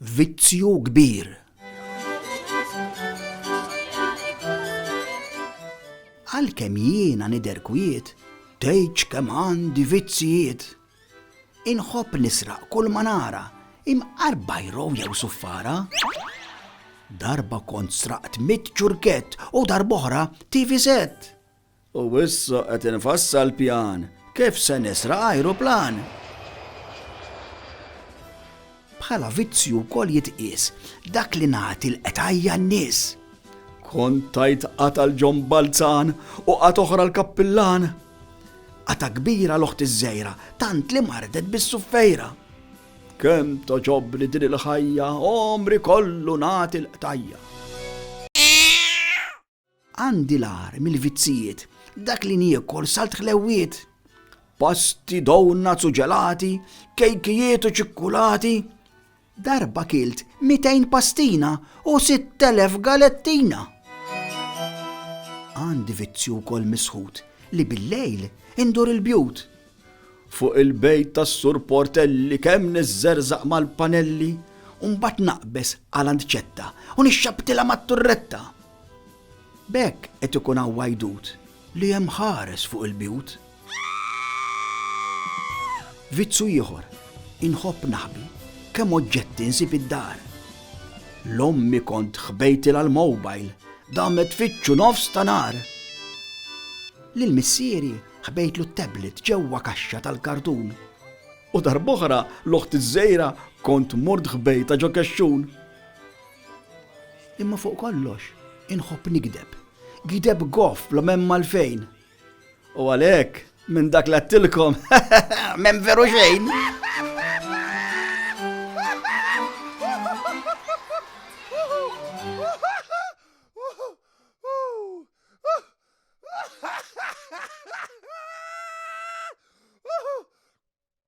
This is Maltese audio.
Vizzju kbir. Għalkemm jiena nidher kwiet, tgħidx kemm għandi vizzijiet. Inħobb nisraq kull ma nara, imqarba jrow jew suffara. Darba kont sraqt 100 ċurkett u darb'oħra TV set. U issa qed infassal pjan kif se nisraq ajruplan. Bħala vizzju wkoll jitqies dak li nagħti l-qetajja n-nies. Kont tajt qata l-Ġon Balzan u qat oħra l-Kappillan. Qata kbira l-oħt iż-żejra tant li mardet bis-suffejra. Kemm toġobni din il-ħajja, omri kollu nagħti l-qetajja. Għandi l-ar mill-vizzijiet dak li niekol salt ħlewiet. Pasti, donuts u ġelati, kejkijiet u ċikkulati. Darba kilt 200 pastina u 6000 galettina. Għandi vizzju wkoll misħut li bil-lejl indur il-bjut. Fuq il-bejt tas-Sur Portelli kemm niżżerżaq mal-panelli u mbagħad naqbes għal ċetta u nixxabtilha mat-turretta. B'hekk qed ikun hawn wajdut li hemm ħares fuq il-bjut. Vizzu ieħor inħobb naħbi kemm oġġetti nsib id-dar. L-ommi kont ħbejtilha l-mowbajl damet tfittxu nofs ta' nar. Lill-missieri ħbejtlu t-tablet ġewwa kaxxa tal-kartun. U darb'oħra l-oħt iż-żejra kont mort ħbejta ġo kexxun. Imma fuq kollox inħobb nigdeb. Gideb goff bla m'hemm malfejn. U għalhekk minn dak li għattilkom m'hemm veru xejn.